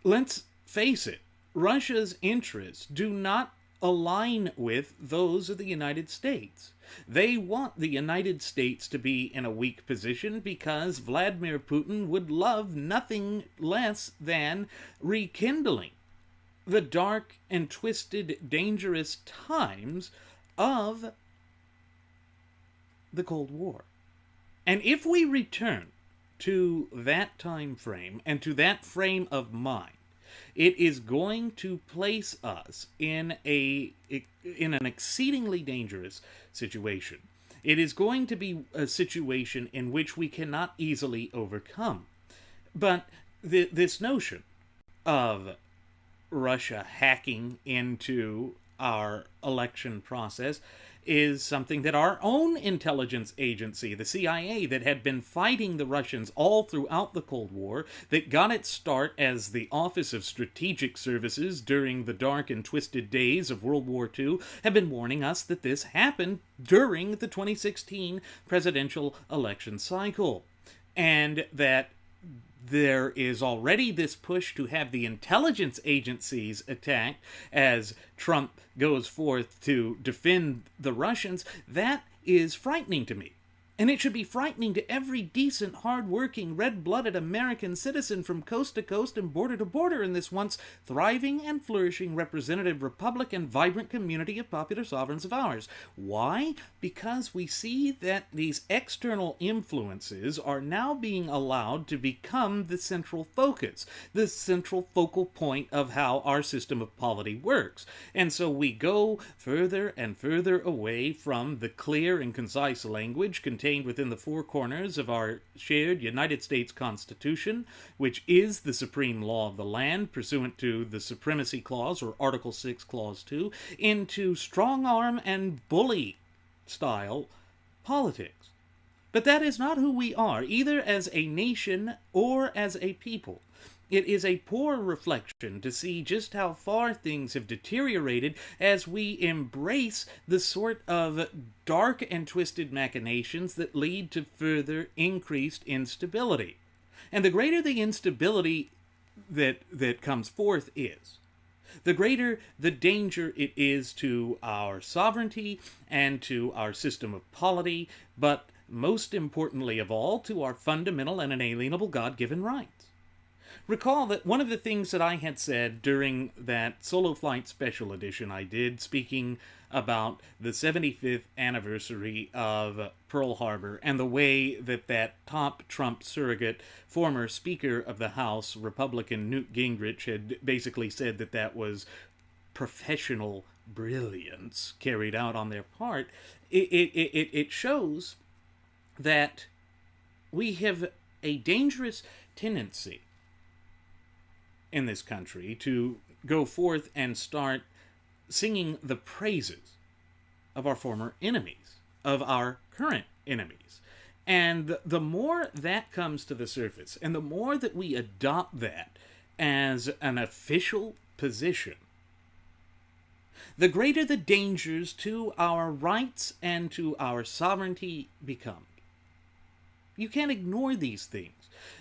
let's face it, Russia's interests do not align with those of the United States. They want the United States to be in a weak position because Vladimir Putin would love nothing less than rekindling the dark and twisted, dangerous times of the Cold War. And if we return to that time frame and to that frame of mind, it is going to place us in an exceedingly dangerous situation. It is going to be a situation in which we cannot easily overcome. But this notion of Russia hacking into our election process is something that our own intelligence agency, the CIA, that had been fighting the Russians all throughout the Cold War, that got its start as the Office of Strategic Services during the dark and twisted days of World War II, have been warning us that this happened during the 2016 presidential election cycle. And that there is already this push to have the intelligence agencies attacked as Trump goes forth to defend the Russians. That is frightening to me. And it should be frightening to every decent, hard-working, red-blooded American citizen from coast to coast and border to border in this once thriving and flourishing representative republic and vibrant community of popular sovereigns of ours. Why? Because we see that these external influences are now being allowed to become the central focus, the central focal point of how our system of polity works. And so we go further and further away from the clear and concise language contained within the four corners of our shared United States Constitution, which is the supreme law of the land pursuant to the Supremacy Clause, or Article 6, Clause 2, into strong-arm and bully-style politics. But that is not who we are, either as a nation or as a people. It is a poor reflection to see just how far things have deteriorated as we embrace the sort of dark and twisted machinations that lead to further increased instability. And the greater the instability that comes forth is, the greater the danger it is to our sovereignty and to our system of polity, but most importantly of all, to our fundamental and inalienable God-given rights. Recall that one of the things that I had said during that Solo Flight Special Edition I did, speaking about the 75th anniversary of Pearl Harbor and the way that that top Trump surrogate, former Speaker of the House, Republican Newt Gingrich, had basically said that that was professional brilliance carried out on their part, it shows that we have a dangerous tendency in this country to go forth and start singing the praises of our former enemies, of our current enemies. And the more that comes to the surface, and the more that we adopt that as an official position, the greater the dangers to our rights and to our sovereignty become. You can't ignore these things.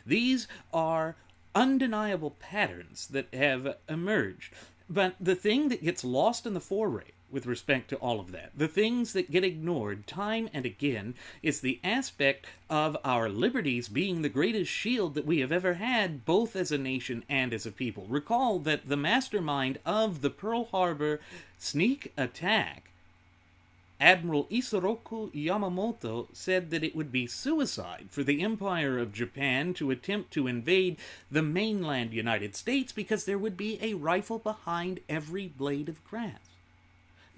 These are undeniable patterns that have emerged. But the thing that gets lost in the foray with respect to all of that, the things that get ignored time and again, is the aspect of our liberties being the greatest shield that we have ever had, both as a nation and as a people. Recall that the mastermind of the Pearl Harbor sneak attack, Admiral Isoroku Yamamoto, said that it would be suicide for the Empire of Japan to attempt to invade the mainland United States because there would be a rifle behind every blade of grass.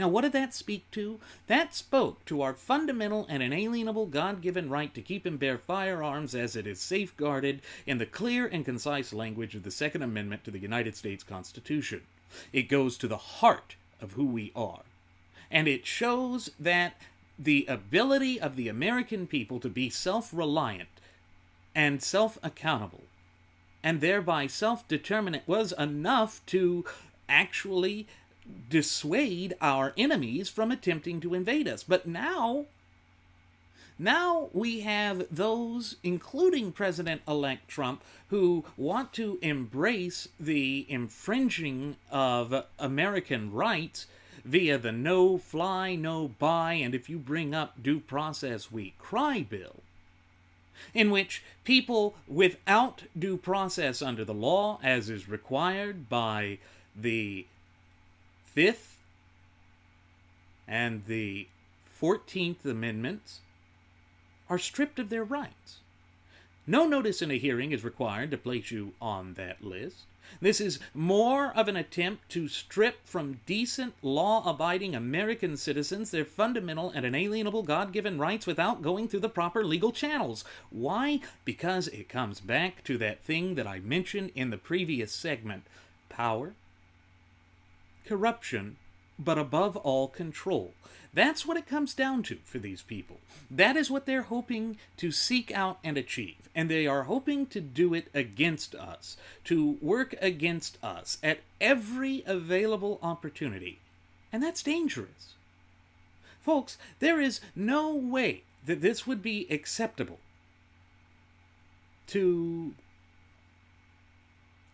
Now, what did that speak to? That spoke to our fundamental and inalienable God-given right to keep and bear firearms as it is safeguarded in the clear and concise language of the Second Amendment to the United States Constitution. It goes to the heart of who we are. And it shows that the ability of the American people to be self-reliant and self-accountable, and thereby self-determinate, was enough to actually dissuade our enemies from attempting to invade us. But now we have those, including President-elect Trump, who want to embrace the infringing of American rights via the no fly, no buy, and if you bring up due process, we cry bill, in which people without due process under the law, as is required by the 5th and the 14th Amendments, are stripped of their rights. No notice in a hearing is required to place you on that list. This is more of an attempt to strip from decent, law-abiding American citizens their fundamental and inalienable God-given rights without going through the proper legal channels. Why? Because it comes back to that thing that I mentioned in the previous segment: power, corruption, but above all, control. That's what it comes down to for these people. That is what they're hoping to seek out and achieve. And they are hoping to do it against us, to work against us at every available opportunity. And that's dangerous. Folks, there is no way that this would be acceptable to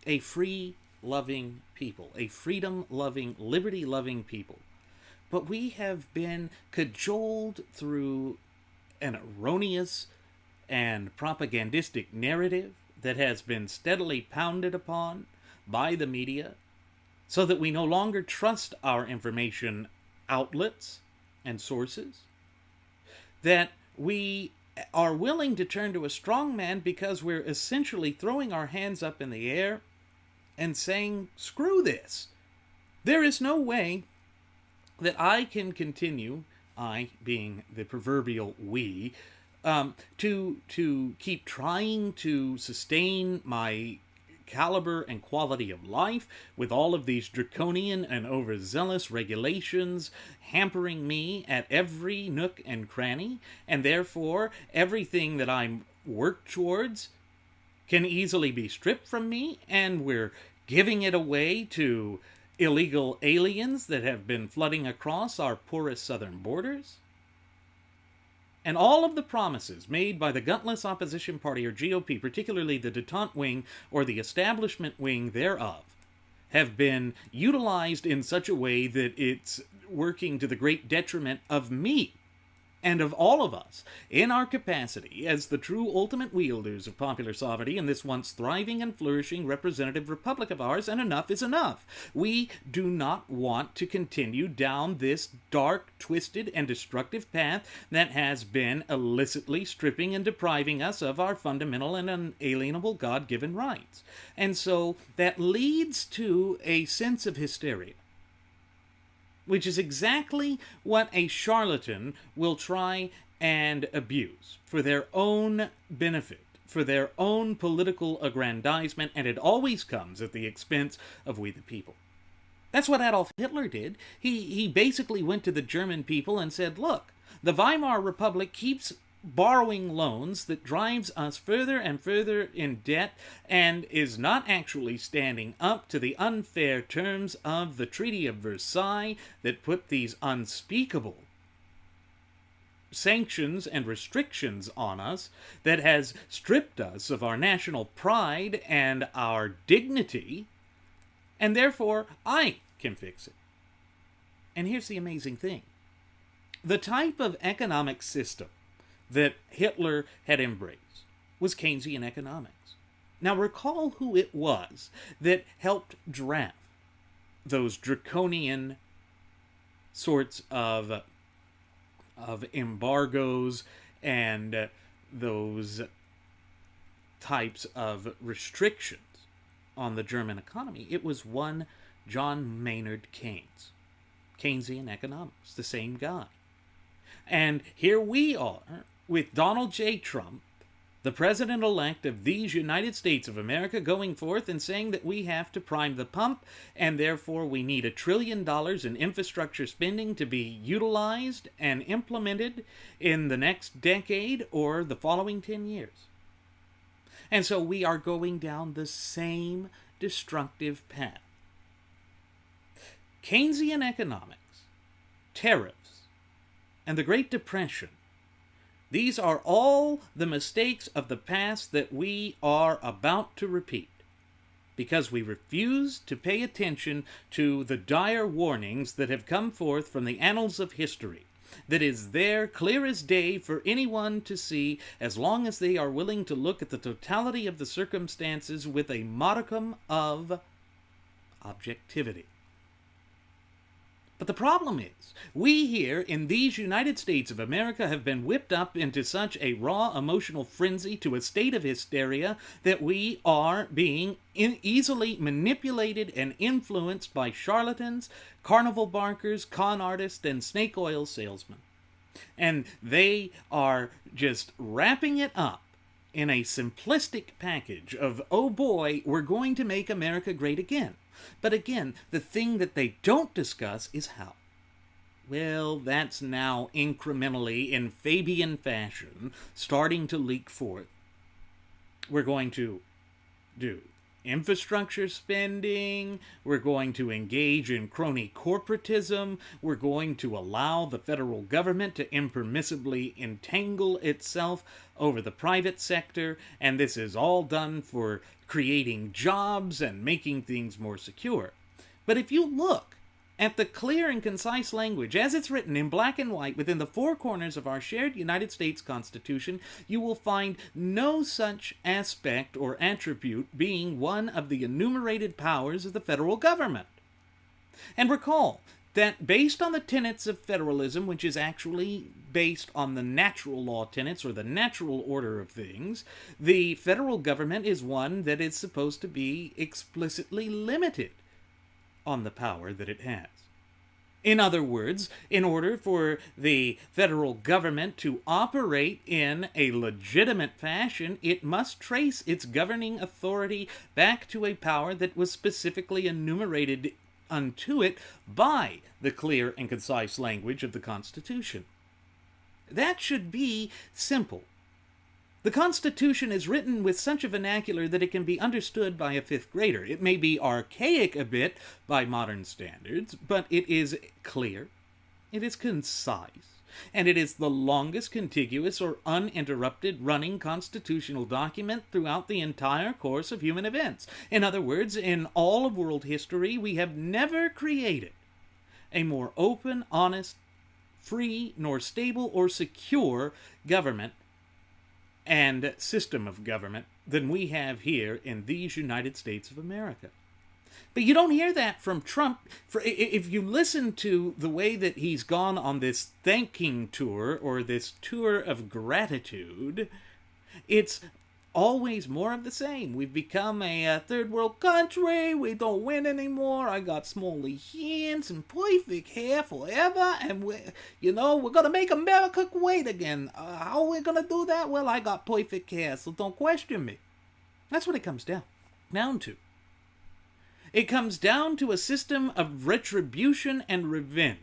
a free-loving people, a freedom-loving, liberty-loving people. But we have been cajoled through an erroneous and propagandistic narrative that has been steadily pounded upon by the media, so that we no longer trust our information outlets and sources, that we are willing to turn to a strong man because we're essentially throwing our hands up in the air and saying, screw this. There is no way that I can continue, I being the proverbial we, to keep trying to sustain my caliber and quality of life with all of these draconian and overzealous regulations hampering me at every nook and cranny, and therefore everything that I work towards can easily be stripped from me, and we're giving it away to illegal aliens that have been flooding across our porous southern borders. And all of the promises made by the gutless opposition party, or GOP, particularly the detente wing or the establishment wing thereof, have been utilized in such a way that it's working to the great detriment of me and of all of us in our capacity as the true ultimate wielders of popular sovereignty in this once thriving and flourishing representative republic of ours. And enough is enough. We do not want to continue down this dark, twisted, and destructive path that has been illicitly stripping and depriving us of our fundamental and unalienable God-given rights. And so that leads to a sense of hysteria, which is exactly what a charlatan will try and abuse for their own benefit, for their own political aggrandizement, and it always comes at the expense of we the people. That's what Adolf Hitler did. He basically went to the German people and said, look, the Weimar Republic keeps borrowing loans that drives us further and further in debt and is not actually standing up to the unfair terms of the Treaty of Versailles that put these unspeakable sanctions and restrictions on us, that has stripped us of our national pride and our dignity, and therefore I can fix it. And here's the amazing thing. The type of economic system that Hitler had embraced was Keynesian economics. Now recall who it was that helped draft those draconian sorts of embargoes and those types of restrictions on the German economy. It was one John Maynard Keynes. Keynesian economics, the same guy. And here we are with Donald J. Trump, the president-elect of these United States of America, going forth and saying that we have to prime the pump, and therefore we need $1 trillion in infrastructure spending to be utilized and implemented in the next decade or the following 10 years. And so we are going down the same destructive path. Keynesian economics, tariffs, and the Great Depression, these are all the mistakes of the past that we are about to repeat, because we refuse to pay attention to the dire warnings that have come forth from the annals of history, that is there clear as day for anyone to see, as long as they are willing to look at the totality of the circumstances with a modicum of objectivity. But the problem is, we here in these United States of America have been whipped up into such a raw emotional frenzy, to a state of hysteria, that we are being easily manipulated and influenced by charlatans, carnival barkers, con artists, and snake oil salesmen. And they are just wrapping it up in a simplistic package of, oh boy, we're going to make America great again. But again, the thing that they don't discuss is how. Well, that's now incrementally, in Fabian fashion, starting to leak forth. We're going to do infrastructure spending, we're going to engage in crony corporatism, we're going to allow the federal government to impermissibly entangle itself over the private sector, and this is all done for creating jobs and making things more secure. But if you look at the clear and concise language as it's written in black and white within the four corners of our shared United States Constitution, you will find no such aspect or attribute being one of the enumerated powers of the federal government. And recall that based on the tenets of federalism, which is actually based on the natural law tenets or the natural order of things, the federal government is one that is supposed to be explicitly limited on the power that it has. In other words, in order for the federal government to operate in a legitimate fashion, it must trace its governing authority back to a power that was specifically enumerated unto it by the clear and concise language of the Constitution. That should be simple. The Constitution is written with such a vernacular that it can be understood by a fifth grader. It may be archaic a bit by modern standards, but it is clear, it is concise, and it is the longest contiguous or uninterrupted running constitutional document throughout the entire course of human events. In other words, in all of world history, we have never created a more open, honest, free, nor stable or secure government and system of government than we have here in these United States of America. But you don't hear that from Trump. If you listen to the way that he's gone on this thanking tour or this tour of gratitude, it's always more of the same. We've become a third world country. We don't win anymore. I got smally hands and perfect hair forever. And we're going to make America great again. How are we going to do that? Well, I got perfect hair, so don't question me. That's what it comes down to. It comes down to a system of retribution and revenge.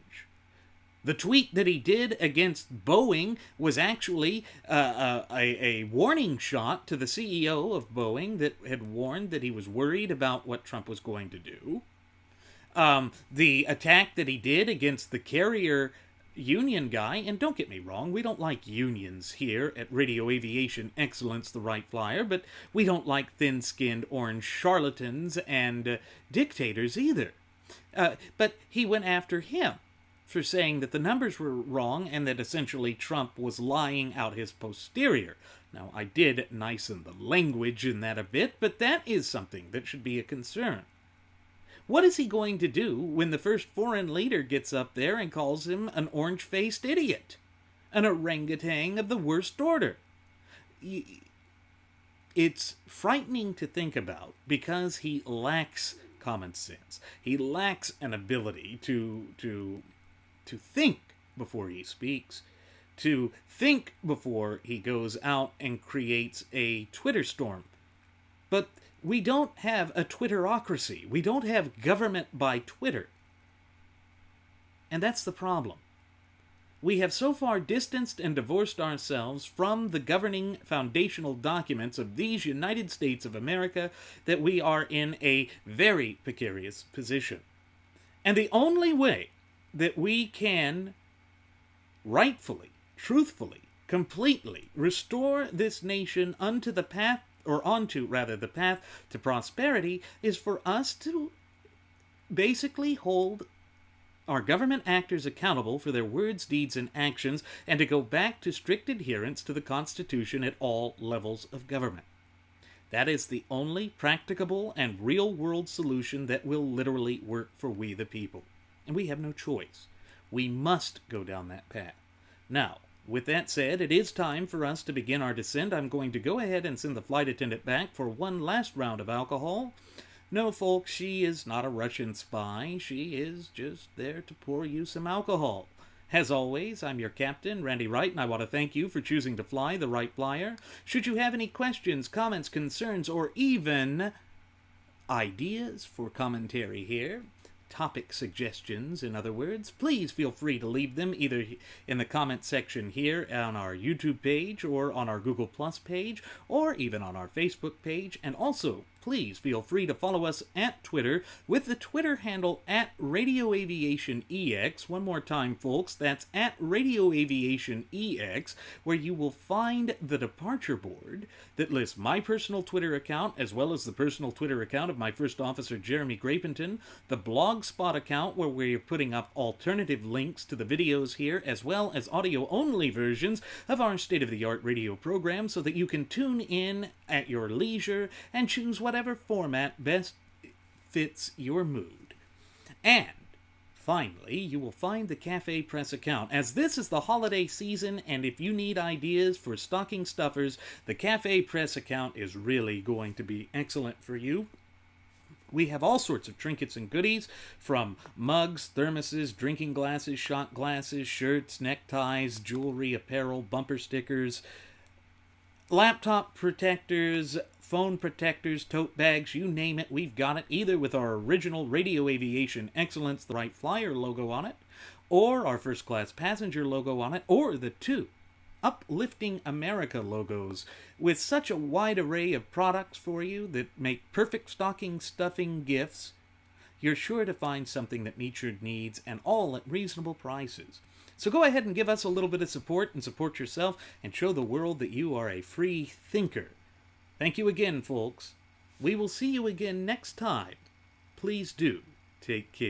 The tweet that he did against Boeing was actually a warning shot to the CEO of Boeing that had warned that he was worried about what Trump was going to do. The attack that he did against the carrier union guy, and don't get me wrong, we don't like unions here at Radio Aviation Excellence, the Wright Flyer, but we don't like thin-skinned orange charlatans and dictators either. But he went after him for saying that the numbers were wrong and that essentially Trump was lying out his posterior. Now, I did nicen the language in that a bit, but that is something that should be a concern. What is he going to do when the first foreign leader gets up there and calls him an orange-faced idiot? An orangutan of the worst order? It's frightening to think about because he lacks common sense. He lacks an ability to think before he speaks, to think before he goes out and creates a Twitter storm. But we don't have a Twitterocracy. We don't have government by Twitter. And that's the problem. We have so far distanced and divorced ourselves from the governing foundational documents of these United States of America that we are in a very precarious position. And the only way that we can rightfully, truthfully, completely restore this nation onto the path to prosperity is for us to basically hold our government actors accountable for their words, deeds, and actions, and to go back to strict adherence to the Constitution at all levels of government. That is the only practicable and real-world solution that will literally work for we the people. And we have no choice. We must go down that path. Now, with that said, it is time for us to begin our descent. I'm going to go ahead and send the flight attendant back for one last round of alcohol. No, folks, she is not a Russian spy. She is just there to pour you some alcohol. As always, I'm your captain, Randy Wright, and I want to thank you for choosing to fly the Wright Flyer. Should you have any questions, comments, concerns, or even ideas for commentary here, topic suggestions, in other words, please feel free to leave them either in the comment section here on our YouTube page or on our Google Plus page or even on our Facebook page. And also, please feel free to follow us at Twitter with the Twitter handle at Radio Aviation EX. One more time, folks, that's at Radio Aviation EX, where you will find the departure board that lists my personal Twitter account as well as the personal Twitter account of my first officer, Jeremy Grapenton, the Blogspot account where we're putting up alternative links to the videos here, as well as audio-only versions of our state-of-the-art radio program so that you can tune in at your leisure and choose whatever format best fits your mood. And finally, you will find the Cafe Press account. As this is the holiday season, and if you need ideas for stocking stuffers, the Cafe Press account is really going to be excellent for you. We have all sorts of trinkets and goodies, from mugs, thermoses, drinking glasses, shot glasses, shirts, neckties, jewelry, apparel, bumper stickers, laptop protectors, phone protectors, tote bags, you name it, we've got it, either with our original Radio Aviation Excellence, the Wright Flyer logo on it, or our First Class Passenger logo on it, or the two Uplifting America logos, with such a wide array of products for you that make perfect stocking stuffing gifts. You're sure to find something that meets your needs, and all at reasonable prices. So go ahead and give us a little bit of support and support yourself and show the world that you are a free thinker. Thank you again, folks. We will see you again next time. Please do take care.